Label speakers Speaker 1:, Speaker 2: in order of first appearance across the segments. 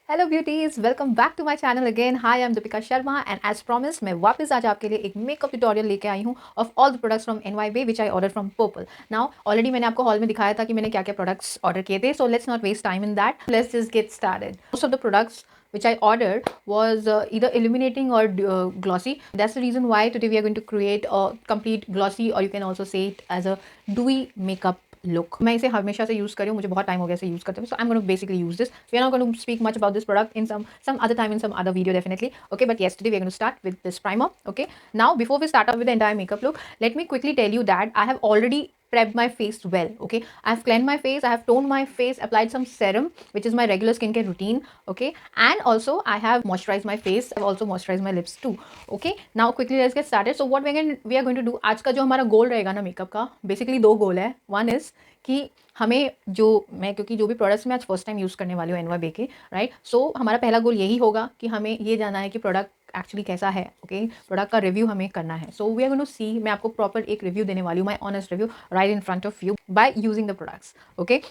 Speaker 1: Hello beauties, welcome back to my channel again. Hi, I am Deepika Sharma and as promise मैं वापस आज आपके लिए एक मेकअप ट्यूटोरियल लेके आई हूँ of all the products from NYB which I order from purple. Now already मैंने आपको हॉल में दिखाया था कि मैंने क्या क्या प्रोडक्ट्स ऑर्डर किए थे, so let's not waste time in that, let's just get started. Most of the products which I ordered was either illuminating or glossy. That's the reason why today we are going to create a complete glossy, or you can also say it as a dewy makeup look. मैं इसे हमेशा से use कर रही हूँ, मुझे बहुत time हो गया इसे यूज़ करते हुए, so I am going to basically use this. We are not going to speak much about this product in some other time in some other video definitely, okay? But yes, today we are going to start with this primer, okay? Now before we start off with the entire makeup look, let me quickly tell you that I have already prepped my face well, okay? I have cleansed my face, I have toned my face, applied some serum which is my regular skincare routine, okay? And also I have moisturized my face, I have also moisturized my lips too, okay? Now quickly let's get started. So what we are going to do, आज का जो हमारा गोल रहेगा ना makeup का, basically दो गोल है। One is कि हमें क्योंकि जो भी प्रोडक्ट्स मैं आज फर्स्ट टाइम यूज़ करने वाली हूँ NYB के, राइट? सो हमारा पहला गोल यही होगा कि हमें ये जानना है कि प्रोडक्ट एक्चुअली कैसा है, ओके? प्रोडक्ट का रिव्यू हमें करना है। So we are going to see, मैं आपको प्रॉपर एक रिव्यू देने वाली हूँ, my honest review right in front of you by using the products, okay?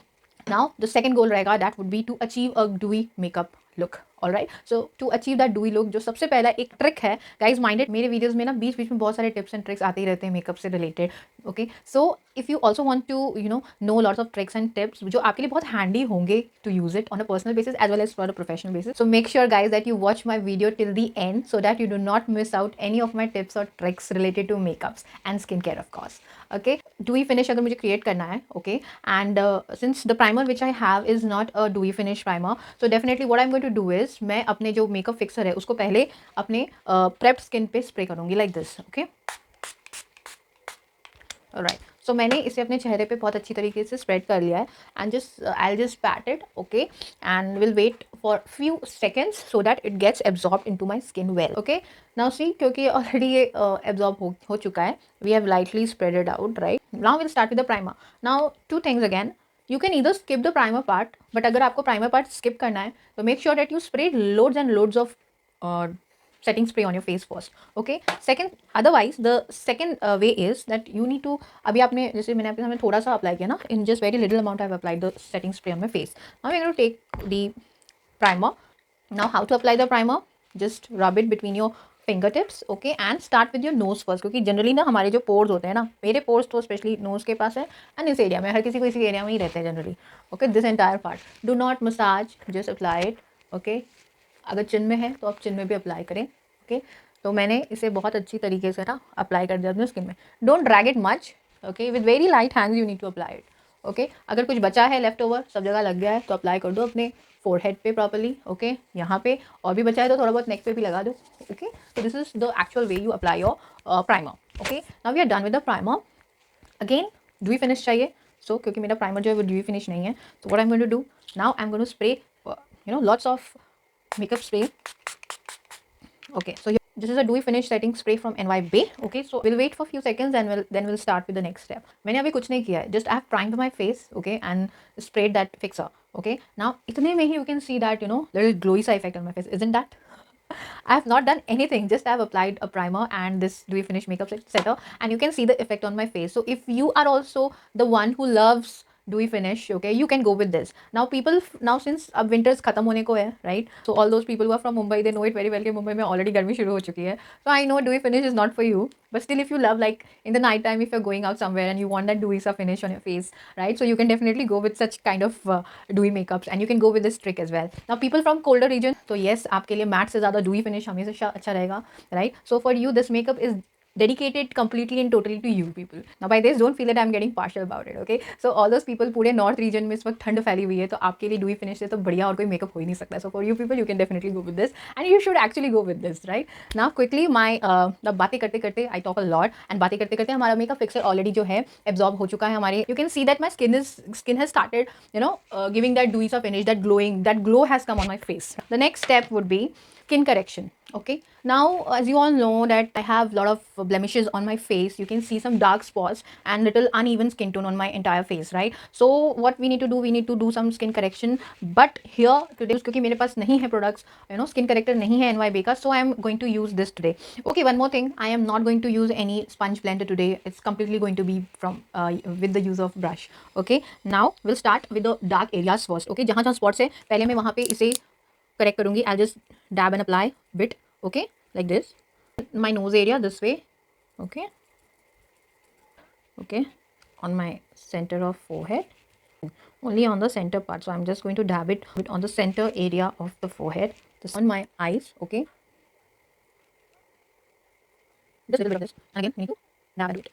Speaker 1: Now the second goal रहेगा that would be to achieve a dewy makeup look. All right, so to achieve that dewy look, जो सबसे पहला एक trick है guys, minded मेरे videos में ना बीच बीच में बहुत सारे टिप्स एंड ट्रिक्स आते ही रहते हैं मेकअप से related, okay? So if you also want to know lots of tricks and tips जो आपके लिए बहुत हैंडी होंगे to use it on a personal basis as well as for a professional basis, so make sure guys that you watch my video till the end so that you do not miss out any of my tips और tricks related to makeups and skin care of course, okay? Dewy finish अगर मुझे create करना है, okay? And since the primer which I have is not a dewy finish primer, so definitely what I am going to do is मैं अपने जो makeup fixer है उसको पहले अपने प्रेप्ड स्किन पे स्प्रे करूँगी like this, okay? Right, so मैंने इसे अपने चेहरे पे बहुत अच्छी तरीके से स्प्रेड कर लिया है and just I just pat it, okay? And we'll wait for few seconds so that it gets absorb into my skin well, okay? Now see, क्योंकि ऑलरेडी ये एब्जॉर्ब हो चुका है, we have lightly spread it out, right? Now we'll start with the primer. Now two things again, you can either skip the primer part, but अगर आपको primer part skip करना है तो make sure that you spray loads and loads of setting spray on your face first, okay? Second, otherwise the second way is that you need to, अभी आपने जैसे मैंने आपके सामने थोड़ा सा अप्लाई किया ना, in just very little amount I have applied the setting spray on my face. Now we're going to take the primer. Now how to apply the primer, just rub it between your fingertips, okay? And start with your nose first, क्योंकि generally ना हमारे जो pores होते हैं ना, मेरे pores तो specially knows के पास है एंड इस एरिया में, हर किसी को इसी एरिया में ही रहते हैं generally, okay? This entire part, do not massage, just apply it, okay? अगर चिन में है तो आप चिन में भी अप्लाई करें, ओके? तो मैंने इसे बहुत अच्छी तरीके से ना अप्लाई कर दिया अपने स्किन में। Don't drag it much, okay? With very light hands you need to apply it, okay? अगर कुछ बचा है लेफ्ट ओवर, सब जगह लग गया है, तो अप्लाई कर दो अपने फोरहेड पे प्रॉपर्ली, ओके? यहाँ पे और भी बचा है तो थोड़ा बहुत नेक पे भी लगा दो, ओके? तो this is the actual way you apply your primer, okay? Now we are done with the primer. Again dewy finish चाहिए, सो क्योंकि मेरा प्राइमर जो है वो डूई फिनिश नहीं है, तो what I am going to do now, I am going to spray lots of makeup spray, okay? So this is a dewy finish setting spray from NYB, okay? So we'll wait for a few seconds and we'll start with the next step. मैंने अभी कुछ नहीं किया है, just I have primed my face, okay? And sprayed that fixer, okay? Now इतने में ही you can see that little glowy सा effect on my face, isn't that? I have not done anything, just I have applied a primer and this dewy finish makeup setter, and you can see the effect on my face. So if you are also the one who loves dewy finish, okay, you can go with this. Now since अब winters खत्म होने को है, right? So all those people who are from Mumbai, they know it very well कि मुंबई में already गर्मी शुरू हो चुकी है. So I know dewy finish is not for you, but still if you love, like in the night time, if you're going out somewhere and you want that dewy सा finish on your face, right? So you can definitely go with such kind of dewy makeups, and you can go with this trick as well. Now people from colder region, तो yes, आपके लिए matte से ज़्यादा dewy finish हमेशा अच्छा रहेगा, right? So for you this makeup is dedicated completely and totally to you people. Now by this don't feel that I'm getting partial about it, okay? So all those people पूरे north region में इस वक्त ठंड फैली हुई है, तो आपके लिए डूई फिनिश से तो बढ़िया और कोई मेकअप हो ही नहीं सकता. So for you people, you can definitely go with this, and you should actually go with this, right? Now quickly my बातें करते करते I talk a lot, and बातें करते करते हमारा मेकअप फिक्सर ऑलरेडी जो है एब्जॉर्ब हो चुका है हमारे. You can see that my skin has started giving that dewy सा finish, that glow has come on my face. The next step would be skin correction, okay? Now as you all know that I have a lot of blemishes on my face. You can see some dark spots and little uneven skin tone on my entire face, right? So what we need to do some skin correction, but here today क्योंकि मेरे पास नहीं है products, skin corrector नहीं है NYB का, so I am going to use this today. Okay, one more thing, I am not going to use any sponge blender today. It's completely going to be from with the use of brush, okay? Now we'll start with the dark areas first, okay? जहाँ जहाँ spots है पहले मैं वहाँ पे इसे correct करूँगी. I'll just dab and apply bit. Okay, like this. My nose area this way. Okay. Okay. On my center of forehead. Only on the center part. So I'm just going to dab it on the center area of the forehead. This on my eyes. Okay. Just a little bit of this. And again, we need to dab it.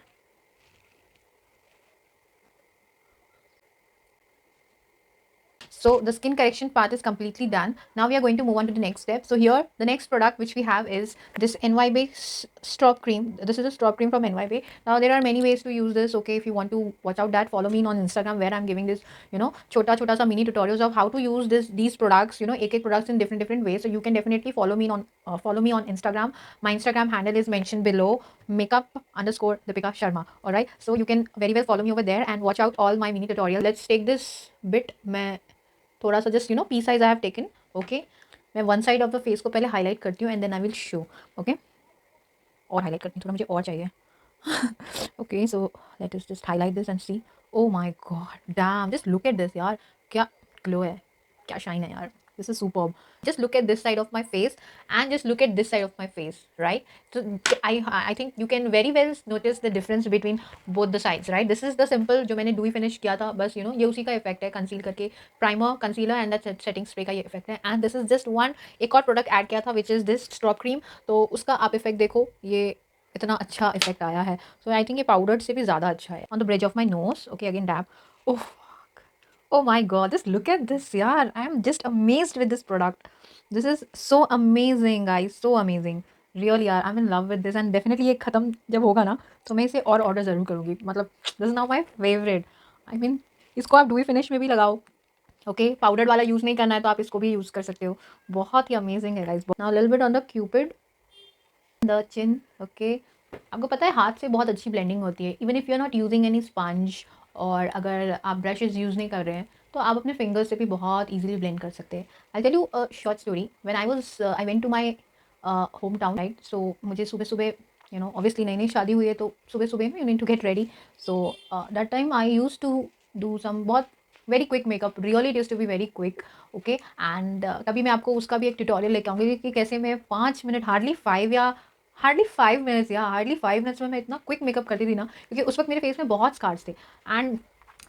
Speaker 1: So the skin correction part is completely done. Now we are going to move on to the next step. So here the next product which we have is this NYB Stop Cream. This is a Stop Cream from NYB. Now there are many ways to use this. Okay, if you want to watch out that, follow me on Instagram where I'm giving this, chota sa mini tutorials of how to use these products, ek products in different ways. So you can definitely follow me on Instagram. My Instagram handle is mentioned below, makeup_Deepika Sharma. All right. So you can very well follow me over there and watch out all my mini tutorials. Let's take this bit. थोड़ा सा just pea size I have taken. Okay, मैं one side of the face को पहले highlight करती हूँ and then I will show. Okay, और highlight करती हूँ, थोड़ा मुझे और चाहिए. Okay, so let us just highlight this and see. Oh my God, damn, just look at this यार, क्या ग्लो है, क्या शाइन है यार. This is superb. Just look at this side of my face and just look at this side of my face, right? So I think you can very well notice the difference between both the sides, right? This is the simple जो मैंने dewy finish किया था, बस ये उसी का effect है, conceal करके primer, concealer and that setting spray का ये इफेक्ट है. And this is just one, एक और प्रोडक्ट ऐड किया था विच इज़ दिस स्ट्रॉप क्रीम. तो उसका आप इफेक्ट देखो, ये इतना अच्छा इफेक्ट आया है. सो आई थिंक ये पाउडर से भी ज़्यादा अच्छा है. On the bridge of my nose. Okay, again dab. Oh, oh my god, just look at this, yaar. I am just amazed with this product. This is so amazing, guys, so amazing. Really यार, I'm in love with this and definitely ये ख़त्म जब होगा ना तो मैं इसे और ऑर्डर ज़रूर करूँगी. मतलब this is now my favourite. I mean इसको आप डूई फिनिश में भी लगाओ. ओके, पाउडर वाला यूज़ नहीं करना है तो आप इसको भी यूज़ कर सकते हो. बहुत ही अमेजिंग है guys. Now little bit on the Cupid, the chin. Okay, आपको पता है हाथ से बहुत अच्छी ब्लेंडिंग होती है. Even if you are not using any sponge, और अगर आप ब्रशेज़ यूज़ नहीं कर रहे हैं तो आप अपने फिंगर्स से भी बहुत इजीली ब्लेंड कर सकते हैं. I tell you a short story. When I went to my home town, right. So मुझे सुबह सुबह, ऑब्वियसली नई नई शादी हुई है तो सुबह सुबह you need to get ready. So that time I use to do some बहुत very quick makeup. Really it is to be very quick. Okay, and कभी मैं आपको उसका भी एक ट्यूटोरियल लेके आऊँगी कि कैसे मैं 5 मिनट, हार्डली 5 मिनट्स में मैं इतना क्विक मेकअप करती थी ना, क्योंकि उस वक्त मेरे फेस में बहुत स्कार्स थे एंड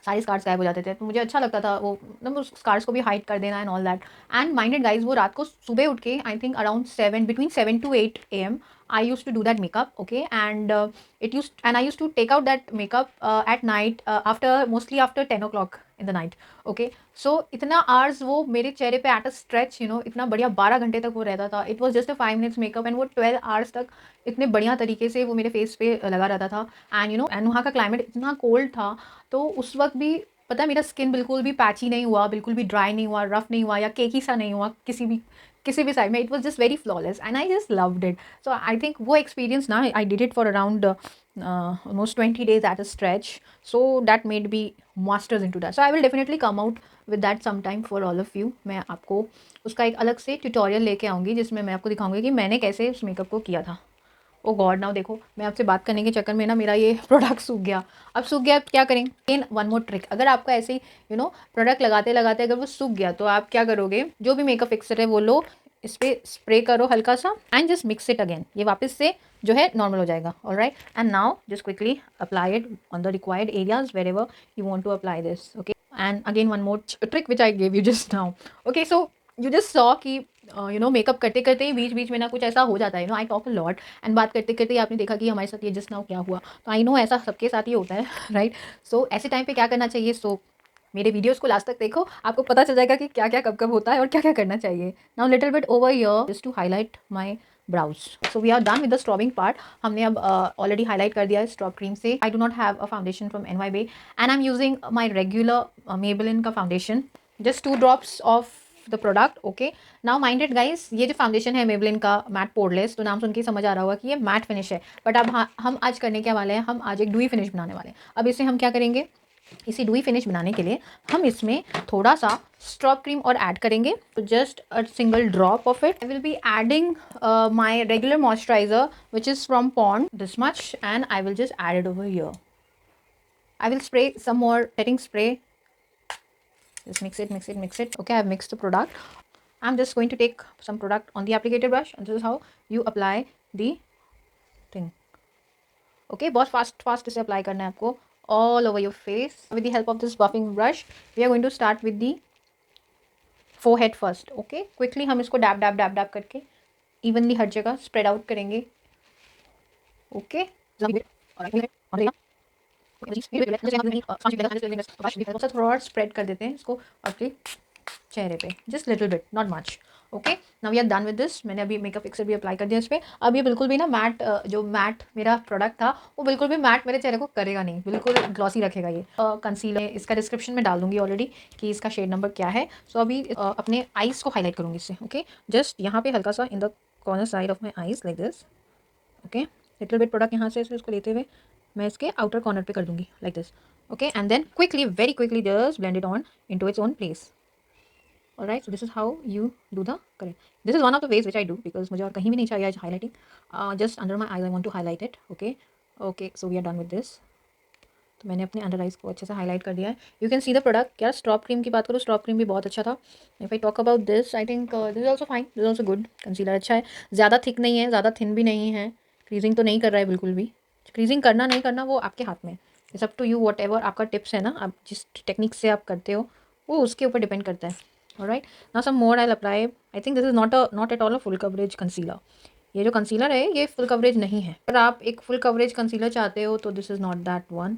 Speaker 1: सारे स्कार्स गायब हो जाते थे. तो मुझे अच्छा लगता था वो, मतलब उस स्कार्स को भी हाइड कर देना and all that. And minded guys, वो रात को सुबह उठ के I think around 7 to 8 AM I use to do that makeup. Okay, and I use to take out that makeup at night, after mostly after 10 o'clock in the night. Okay, so इतना hours वो मेरे चेहरे पे at a stretch, इतना बढ़िया 12 घंटे तक वो रहता था. It was just a 5 minutes makeup and वो 12 hours तक इतने बढ़िया तरीके से वो मेरे फेस पे लगा रहता था. एंड एंड वहाँ का क्लाइमेट इतना कोल्ड था, तो उस वक्त भी पता है मेरा स्किन बिल्कुल भी पैची नहीं हुआ, बिल्कुल भी ड्राई नहीं हुआ, रफ नहीं हुआ या केकी सा नहीं हुआ किसी भी साइड में. It was just very flawless and I just loved it. So I think वो एक्सपीरियंस ना, I did it for around almost 20 days at a stretch. So that made me masters into that. So I will definitely come out with that sometime for all of you. मैं आपको उसका एक अलग से tutorial लेके आऊँगी जिसमें मैं आपको दिखाऊंगी कि मैंने कैसे उस मेकअप को किया था. ओ गॉड, नाउ देखो मैं आपसे बात करने के चक्कर में ना मेरा ये प्रोडक्ट सूख गया. अब सूख गया, अब क्या करेंगे. इन वन मोर ट्रिक, अगर आपका ऐसे ही प्रोडक्ट लगाते लगाते अगर वो सूख गया तो आप क्या करोगे, जो भी मेकअप फिक्सर है वो लो, इस पर स्प्रे करो हल्का सा and just mix it again. ये वापस से जो है नॉर्मल हो जाएगा. Alright, and now just quickly apply it on the required areas wherever you want to apply this. Okay, and again one more trick which I gave you just now. Okay, so you just saw कि makeup करते करते ही बीच बीच में ना कुछ ऐसा हो जाता है. I talk a lot and बात करते करते ही आपने देखा कि हमारे साथ ये जस्ट नाउ क्या हुआ. तो आई नो ऐसा सबके साथ ही होता है, राइट. सो ऐसे टाइम पे क्या करना चाहिए. सो मेरे वीडियोस को लास्ट तक देखो, आपको पता चल जाएगा कि क्या क्या कब कब होता है और क्या क्या करना चाहिए. Now little bit over here just to highlight my brows. So we are done with the strobing part. हमने अब ऑलरेडी हाईलाइट कर दिया है स्ट्रॉब क्रीम से. I do not have a foundation from NYB and I am using my regular Maybelline का foundation, just 2 drops of the product. Okay, now minded guys, ये जो foundation है मेबेलिन का mat poreless, तो नाम सुन के समझ आ रहा होगा कि ये मैट फिनिश है. बट अब हम आज करने क्या वाले हैं, हम आज एक डुई फिनिश बनाने वाले हैं. अब इसे हम क्या करेंगे, इसी डुई फिनिश बनाने के लिए हम इसमें थोड़ा सा स्ट्रॉब क्रीम और ऐड करेंगे. तो just a single drop of it. I will be adding my regular moisturizer which is from Pond's, this much, and I will just add it over here. I will spray some more setting spray. Just mix it. Okay, I have mixed the product I'm just going to take some product on the applicator brush, and this is how you apply the thing. Okay, बहुत fast इसे apply करना है आपको all over your face. With the help of this buffing brush, we are going to start with the forehead first. Okay, quickly हम इसको dab dab dab dab करके evenly हर जगह spread out करेंगे. Okay, थोड़ा और स्प्रेड कर देते हैं इसको अपने चेहरे पे, just little bit, not much. Okay, now we are done with this. मैंने अभी मेकअप फिक्सर भी अप्लाई कर दिया इस पर. अब ये बिल्कुल भी ना मैट, जो मैट मेरा प्रोडक्ट था वो बिल्कुल भी मैट मेरे चेहरे को करेगा नहीं, बिल्कुल ग्लॉसी रखेगा ये. कंसीलर इसका डिस्क्रिप्शन में डाल दूंगी ऑलरेडी कि इसका शेड नंबर क्या है. सो अभी अपने आईज को हाईलाइट करूँगी इससे. ओके, जस्ट यहाँ पे हल्का सा in the corner side of my eyes like this. Okay, little bit product यहाँ से इसको लेते हुए मैं इसके आउटर कॉर्नर पे कर दूंगी like this. Okay, and then quickly, very quickly just blend it on into its own place. Alright, so this is how you do the correct. This is one of the ways which I do because मुझे और कहीं भी नहीं चाहिए आज highlighting. Just under my eyes I want to highlight it. Okay, okay, so we are done with this. तो मैंने अपने अंडर आइज़ को अच्छे से हाईलाइट कर दिया है. You can see the product. यार स्टॉप क्रीम की बात करूँ, स्टॉप क्रीम भी बहुत अच्छा था. If I talk about this, I think this is also fine, this is also good. Concealer अच्छा है, ज़्यादा थिक नहीं है, ज़्यादा थिन भी नहीं है, क्रीजिंग तो नहीं कर रहा है बिल्कुल भी. क्रीजिंग करना नहीं करना वो आपके हाथ में. It's up to you, whatever आपका टिप्स है ना, आप जिस टेक्निक से आप करते हो वो उसके ऊपर डिपेंड करता है. Alright, now some more I apply. I think this is not at all a full coverage concealer. ये जो कंसीलर है ये फुल कवरेज नहीं है. अगर आप एक फुल कवरेज कंसीलर चाहते हो तो this is not that one.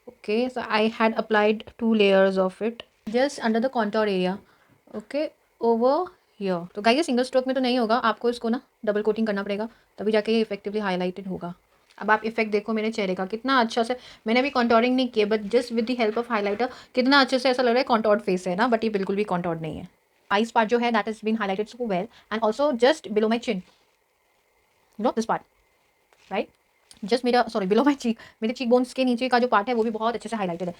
Speaker 1: Okay, so I had applied 2 layers of it just under the contour area. Okay, over here. तो गाइस सिंगल स्ट्रोक में तो नहीं होगा, आपको इसको ना डबल कोटिंग करना पड़ेगा तभी जाके ये इफेक्टिवली हाईलाइटेड होगा. अब आप इफेक्ट देखो मेरे चेहरे का कितना अच्छा से. मैंने अभी कॉन्टोरिंग नहीं किया but just with the help of highlighter कितना अच्छे से ऐसा लग रहा है कॉन्टोर्ड फेस है ना, बट ये बिल्कुल भी कॉन्टोर्ड नहीं है. आईज पार्ट जो है that is been highlighted so well and also just below my chin, you know this part, right. Just मेरा सॉरी बिलो माई चीक, मेरे चीक बोन्स के नीचे का जो पार्ट है वो भी बहुत अच्छे से हाईलाइटेड है.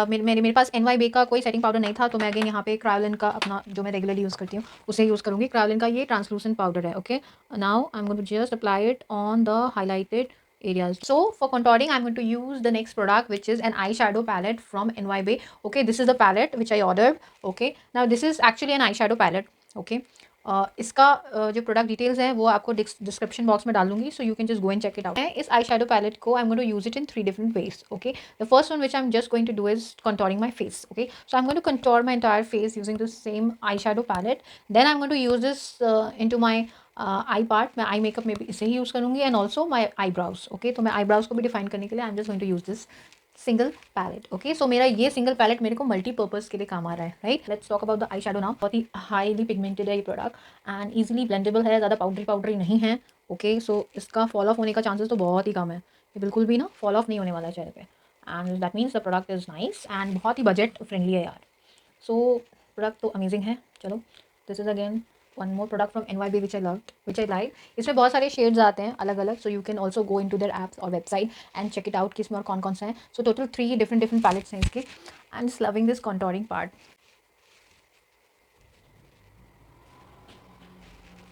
Speaker 1: मेरे पास NYB का कोई सेटिंग पाउडर नहीं था तो मैं अगेन यहाँ पे क्रायोलिन का अपना जो मैं रेगुलरली यूज़ करती हूँ उसे यूज़ करूँगी. क्रायोलिन का ये ट्रांसलूसेंट पाउडर है. Okay, now I am going to just apply it on the highlighted areas. So for contouring I'm going to use the next product which is an eyeshadow palette from NYB. Okay, this is the palette which I ordered. Okay, now this is actually an eyeshadow palette. Okay, इसका जो product details हैं वो आपको description box में डाल दूंगी, so you can just go and check it out. इस eye shadow palette को I am going to use it in 3 different ways. Okay, the first one which I am just going to do is contouring my face. Okay, so I am going to contour my entire face using the same eye shadow palette. Then I am going to use this into my I part. मैं eye makeup में भी इसे ही use करूँगी and also my eyebrows. Okay, तो मैं आई browse को भी डिफाइन करने के लिए I am just going to use this single palette. Okay, so मेरा ये सिंगल पैलेट मेरे को मल्टीपर्पज़ के लिए काम आ रहा है. Right, let's talk about the eye shadow now. बहुत ही हाईली पिगमेंटेड है ये प्रोडक्ट एंड ईजिली ब्लेंडेबल है, ज़्यादा पाउडरी नहीं है. ओके, सो इसका फॉल ऑफ होने का चांसेस तो बहुत ही कम है. ये बिल्कुल भी ना फॉल ऑफ नहीं होने वाला है चेहरे पे and that means the product is nice and बहुत ही बजट फ्रेंडली है यार. सो प्रोडक्ट तो अमेजिंग है. चलो, this is again one more product from NYB which I like. इसमें बहुत सारे शेड्स आते हैं अलग अलग, so you can also go in to their apps और website and check it out कि इसमें और कौन कौन से हैं. सो टोटल 3 डिफरेंट पैलेट्स हैं इसके. आई am just loving this contouring part.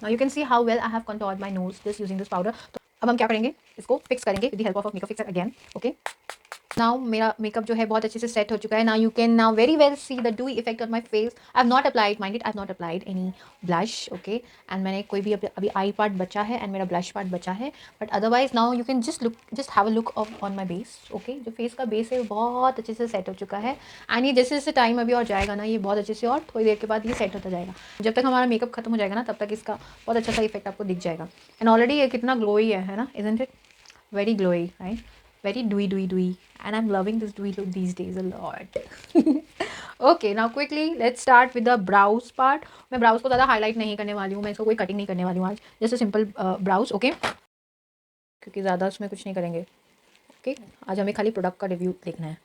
Speaker 1: Now you can see how well I have कॉन्टोर्ड my nose just using this powder. तो अब हम क्या करेंगे, इसको फिक्स करेंगे with the help of makeup fixer again. Okay, now मेरा मेकअप जो है बहुत अच्छे से सेट हो चुका है. Now you can now very well see the do effect on my face. I have not applied, mind it, I have not applied any blush. Okay, and मैंने कोई भी अभी आई पार्ट बचा है एंड मेरा ब्लश पार्ट बचा है, but otherwise now you can just have a look of on my base. Okay, जो फेस का बेस है वो बहुत अच्छे से सेट हो चुका है एंड ये जैसे जैसे टाइम अभी और जाएगा ना ये बहुत अच्छे से और थोड़ी देर के बाद ये सेट होता जाएगा. जब तक हमारा मेकअप खत्म हो जाएगा ना तब तक इसका बहुत अच्छा सा इफेक्ट आपको दिख जाएगा. एंड ऑलरेडी ये कितना ग्लोई है ना, isn't it very glowy, right? Very dewy, and I'm loving this dewy look these days a lot. Okay, now quickly let's start with the brows part. मैं brows को ज़्यादा highlight नहीं करने वाली हूँ, मैं इसको कोई cutting नहीं करने वाली हूँ आज. Just a simple brows, okay? क्योंकि ज़्यादा उसमें कुछ नहीं करेंगे. Okay, आज हमें खाली प्रोडक्ट का रिव्यू देखना है.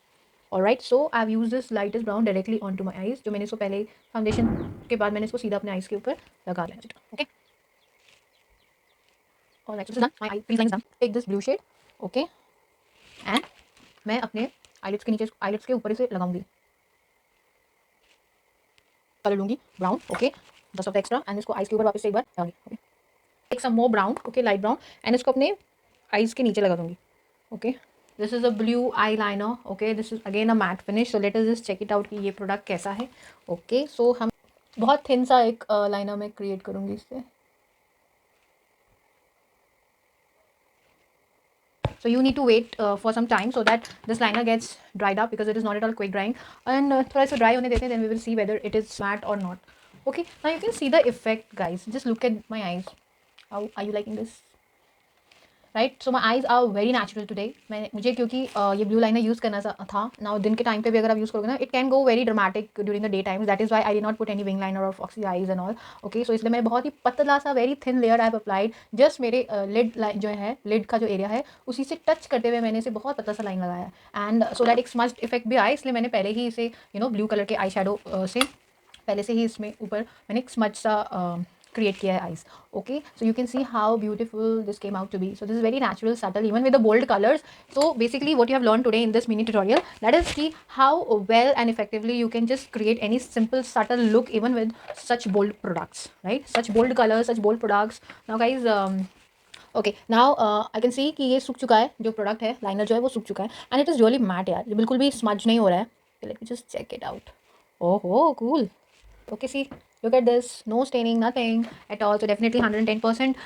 Speaker 1: Alright, so I've used this lightest brown directly onto my eyes. जो मैंने इसको पहले फाउंडेशन के बाद मैंने इसको सीधा अपने आईज के ऊपर लगा लिया. Okay. Alright, so this is done. My eye crease line is done. Take this blue shade. Okay. And मैं अपने आईलिड्स के नीचे आईलिड्स के ऊपर इसे लगाऊंगी. कलर लूँगी brown. Okay, just off the extra and इसको आइज के ऊपर वापस से एक बार लगाऊंगी. Okay, take some more brown. Okay, light brown and इसको अपने आइज के नीचे लगा दूंगी. Okay, this is a blue eyeliner. Okay, this is again a matte finish. So let us just check it out कि ये product कैसा है. ओके, सो हम बहुत थिन सा एक लाइनर मैं क्रिएट करूँगी इससे। So you need to wait for some time so that this liner gets dried up, because it is not at all quick drying. And थोड़ा सा dry होने देते हैं, then we will see whether it is matte or not. Okay, now you can see the effect, guys. Just look at my eyes. How are you liking this? Right, so my eyes are very natural today. मुझे क्योंकि ये blue liner use करना था ना, दिन के time पे भी अगर आप यूज़ करोगे ना, it can go very dramatic during the day time. That is why I did not put any wing liner और foxy eyes and all. Okay, so इसलिए मैं बहुत ही पतला सा very thin layer I have applied. Just मेरे lid line जो है, लिड का जो एरिया है, उसी से टच करते हुए मैंने इसे बहुत पतला सा लाइन लगाया, एंड सो दैट एक स्मज्ड इफेक्ट भी आए, इसलिए मैंने पहले ही इसे ब्लू कलर के आई शेडो से पहले से ही इसमें ऊपर मैंने एक स्मज सा create किया है eyes. Okay, so you can see how beautiful this came out to be. So this is very natural, subtle, even with the bold colors. So basically what you have learned today in this mini tutorial, that is key how well and effectively you can just create any simple subtle look even with such bold products, right? Such bold colors, such bold products. Now guys, okay, now I can see कि ये सूख चुका है, जो product है liner जो है वो सूख चुका है, and it is really matte यार, ये बिल्कुल भी स्मज नहीं हो रहा है। Let me just check it out. ओहो cool. Okay, see, look at this, no staining, nothing at all. So definitely 110%,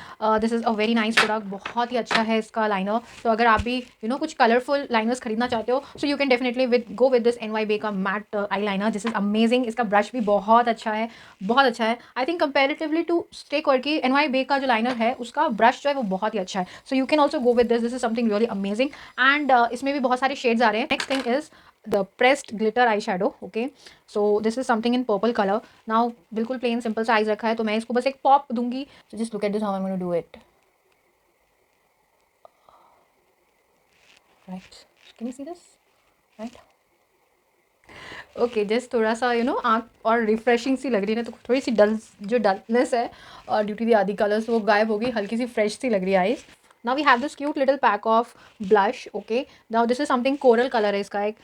Speaker 1: this is a very nice product. बहुत ही अच्छा है इसका लाइनर। तो अगर आप भी कुछ कलरफुल लाइनर्स खरीदना चाहते हो, so you can definitely go with this NYBay का matte eyeliner. This is amazing. इसका ब्रश भी बहुत अच्छा है, बहुत अच्छा है। I think comparatively to stake और की NYBay का जो लाइनर है उसका ब्रश जो है वो बहुत ही अच्छा है। सो you can also go with this, this is something really amazing. And इसमें भी बहुत सारे शेड्स आ रहे हैं। Next thing is the pressed glitter eyeshadow. Okay, so this is something in purple color. Now बिल्कुल plain simple सा eyes रखा है, तो मैं इसको बस एक pop दूंगी. So just look at this how I'm going to do it. Right, can you see this? Right. Okay, just थोड़ा सा आँख और रिफ्रेशिंग सी लग रही है ना, तो थोड़ी सी जो डलनेस है और ड्यू टू दी आदि कलर्स वो गायब होगी, हल्की सी फ्रेश सी लग रही है eyes. Now we have this cute little pack of blush. Okay, now this is something coral colour है इसका, एक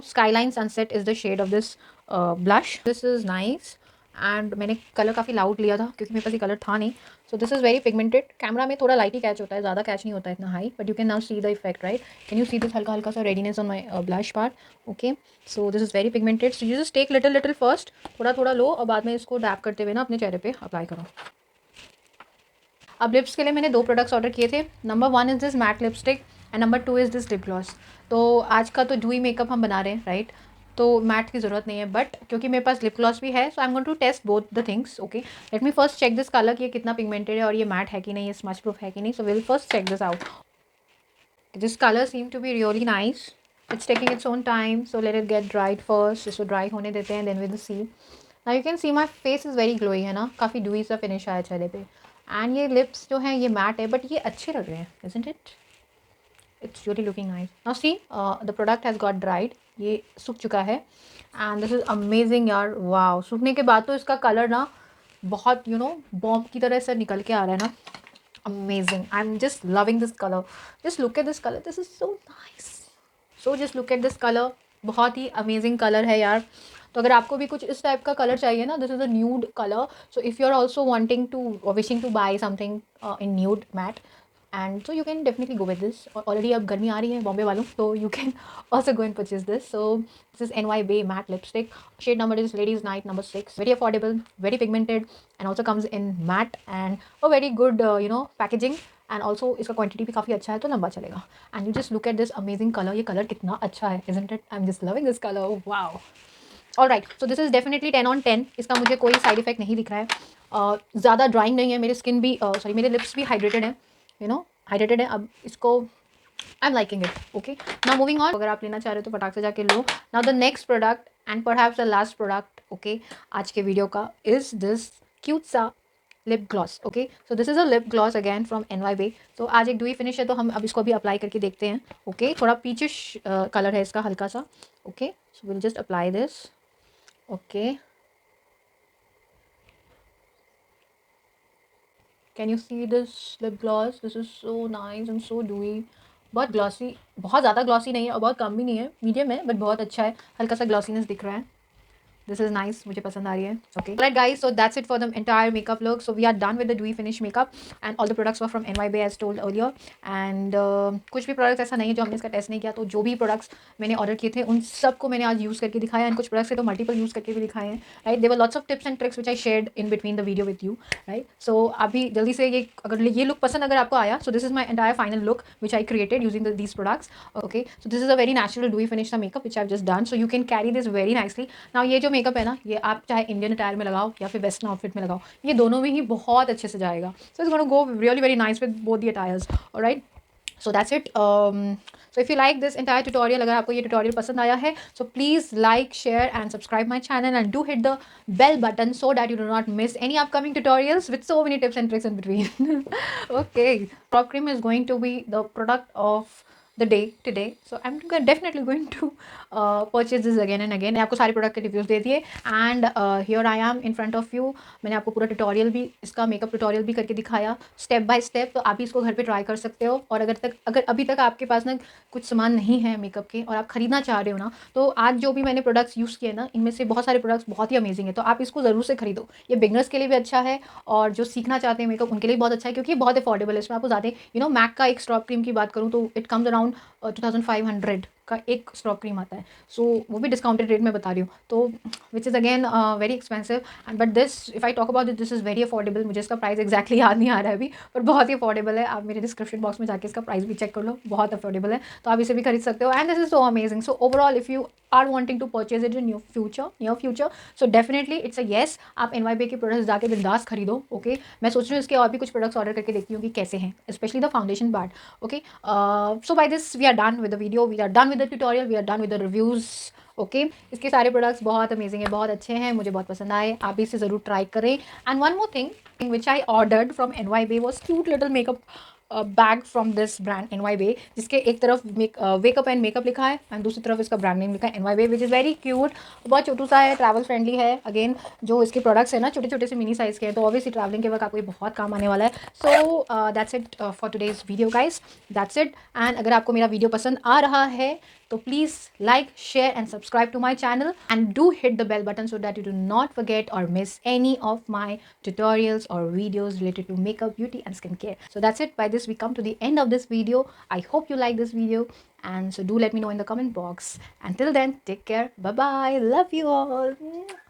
Speaker 1: skyline sunset is the shade of this blush. This is nice, and मैंने कलर काफ़ी loud लिया था क्योंकि मेरे पास ये कलर था नहीं। So this is very pigmented. Camera में थोड़ा लाइट ही कैच होता है, ज़्यादा कैच नहीं होता है इतना high, but you can now see the effect, right? Can you see this हल्का हल्का सा redness on my blush part? Okay, so this is very pigmented. So you just take little little first, थोड़ा थोड़ा लो और बाद में इसको dab करते हुए ना अपने चेहरे पे अप्लाई करो। अब लिप्स के लिए मैंने 2 प्रोडक्ट्स ऑर्डर किए थे। Number 1 is this matte lipstick and number 2 is this lip gloss. तो आज का तो डूई मेकअप हम बना रहे हैं, राइट? तो मैट की ज़रूरत नहीं है, बट क्योंकि मेरे पास लिप ग्लॉस भी है, so I am going to test both the things. Okay, let me first check this colour कि ये कितना पिगमेंटेड है और ये मैट है कि नहीं, ये स्मच प्रूफ है कि नहीं। So will first check this out. This colour seem to be really nice. It's taking its own time, so let it get dried first. इसको ड्राई होने देते हैं, then will see. Now you can see my face is very glowy, है ना, काफ़ी डूई सा finish आया चेहरे पे। एंड ये लिप्स जो हैं ये मैट है, बट ये अच्छे लग रहे हैं, isn't it? It's really looking nice. Now see, the product has got dried, ये सूख चुका है, एंड दिस इज़ अमेजिंग यार। वाओ, सूखने के बाद तो इसका कलर ना बहुत बॉम्ब की तरह से निकल के आ रहा है ना। Amazing, I am just loving this colour. Just look at this colour, this is so nice. So just look at this colour, बहुत ही अमेजिंग कलर है यार। तो अगर आपको भी कुछ इस टाइप का कलर चाहिए ना, this is a nude colour. So if you are also wanting to wishing to buy something in nude matte, and so you can definitely go with this. Already अब गर्मी आ रही है बॉम्बे वालों, तो you can also go and purchase this. So this is NYBay matte lipstick. Shade number is Ladies Night number 6. Very affordable, very pigmented, and also comes in matte and a very good packaging. And also इसका quantity भी काफ़ी अच्छा है, तो लंबा चलेगा। And you just look at this amazing colour, ये colour कितना अच्छा है, isn't it? I am just loving this colour, wow. All right, so this is definitely 10/10। इसका मुझे कोई साइड इफेक्ट नहीं दिख रहा है, ज़्यादा ड्राइंग नहीं है, मेरी स्किन भी सॉरी मेरे लिप्स भी हाइड्रेटेड है, हाइड्रेटेड है। अब इसको I am liking it. Okay, now moving on. अगर आप लेना चाह रहे हो तो फटाक से जाके लो। Now the next product and perhaps the last product, okay, आज के वीडियो का, इज़ दिस क्यूट सा lip gloss. Okay, so this is a lip gloss again from NYBay। तो आज एक डुई फिनिश है, तो हम अब इसको भी अप्लाई करके देखते हैं। ओके, थोड़ा पीचिश कलर है इसका, हल्का सा। Okay, so will just apply this. Okay, can you see this lip gloss? This is so nice and so डूई। बहुत ग्लॉसी, बहुत ज़्यादा ग्लॉसी नहीं है और बहुत कम भी नहीं है, मीडियम है, बट बहुत अच्छा है, हल्का सा ग्लॉसीनेस दिख रहा है। दिस इज नाइस, मुझे पसंद आ रही है. Okay right guys, so that's it for the entire makeup look. So we are done with the dew finish makeup and all the products were from NYB as told earlier. And कुछ भी products ऐसा नहीं है जो हमने इसका test नहीं किया. तो जो भी प्रोडक्ट्स मैंने ऑर्डर किए थे उन सबको मैंने आज यूज़ करके दिखाया. एंड कुछ प्रोडक्ट्स से तो मल्टीपल यूज़ करके भी दिखाए हैं. Right, there were lots of tips and tricks which I shared in between the video with you. Right, so अभी जल्दी से ये अगर ये लुक पसंद अगर आपको आया, सो this is my entire final look which I created using these products. Okay, so this is a very natural do finish the makeup which I have just done. So you can carry this very nicely. Now ये जो makeup है ना, ये आप चाहे Indian attire में लगाओ या फिर वेस्टर्न आउटफिट में लगाओ, ये दोनों में ही बहुत अच्छे से जाएगा. So it's gonna go really very nice with both the attires. Alright, so that's it. So if you like this entire tutorial, अगर आपको ये tutorial पसंद आया है, so please like, share and subscribe my channel and do hit the bell button so that you do not miss any upcoming tutorials with so many tips and tricks in between. Okay, Prop Cream is going to be the product of the day today, so I'm definitely going to purchase this again and again. मैंने आपको सारे product के reviews दे दिए and here I am in front of you. मैंने आपको पूरा tutorial भी, इसका मेकअप ट्यूटोरियल भी करके दिखाया स्टेप बाय स्टेप. तो आप भी इसको घर पे ट्राई कर सकते हो. और अगर अभी तक आपके पास ना कुछ सामान नहीं है मेकअप के और आप खरीदना चाह रहे हो ना, तो आज जो भी मैंने प्रोडक्ट्स यूज़ किए ना, इनमें से बहुत सारे प्रोडक्ट्स बहुत ही अमेजिंग है. तो आप इसको ज़रूर से खरीदो. ये बिगनर्स के लिए भी अच्छा है और जो सीखना चाहते हैं मेकअप उनके लिए बहुत अच्छा है, क्योंकि बहुत अफोर्डेबल है. इसमें आपको ज़्यादा मैक का एक स्ट्रॉप क्रीम की बात करूँ तो इट कम्स अराउंड 2500 का एक स्ट्रॉप क्रीम आता है. सो वो भी डिस्काउंटेड रेट में बता रही हूँ. तो which is again very expensive and but this if I talk about this is very affordable. मुझे इसका प्राइस एक्जैक्टली याद नहीं आ रहा है अभी, पर बहुत ही अफोर्डेबल है. आप मेरे डिस्क्रिप्शन बॉक्स में जाके इसका प्राइस भी चेक कर लो, बहुत अफोर्डेबल है. तो आप इसे भी खरीद सकते हो and this is so amazing. So overall if you are wanting to purchase it in near future, so definitely it's a yes. आप NYB के प्रोडक्ट्स जाके बिंदास खरीदो. ओके, मैं सोच रही हूँ इसके और भी कुछ प्रोडक्ट्स ऑर्डर करके देखती हूँ कि कैसे हैं, specially the foundation part. Okay, so by this we are done with the video, we are done with the tutorial, we are done with the reviews. Okay, इसके सारे प्रोडक्ट्स बहुत अमेजिंग है, बहुत अच्छे हैं, मुझे बहुत पसंद आए. आप भी इसे ज़रूर ट्राई करें. And one more thing which I ordered from NYB was cute little makeup bag from this brand NYB, जिसके एक तरफ वेकअप एंड मेकअप लिखा है एंड दूसरी तरफ इसका ब्रांड नेम लिखा है NYB, which is very cute. बहुत छोटू सा है, ट्रैवल फ्रेंडली है. अगेन जो इसके प्रोडक्ट्स है ना छोटे छोटे से मिनी साइज़ के हैं, तो ऑब्वियसली ट्रैवलिंग के वक्त आपको ये बहुत काम आने वाला है. सो that's it for today's video guys, that's it. And अगर आपको मेरा वीडियो पसंद आ रहा है तो please like, share and subscribe to my channel and do hit the bell button so that you do not forget or miss any of my tutorials or videos related to makeup, beauty and skincare. So that's it. By this we come to the end of this video. I hope you like this video and so do let me know in the comment box. Until then, take care. Bye bye. Love you all.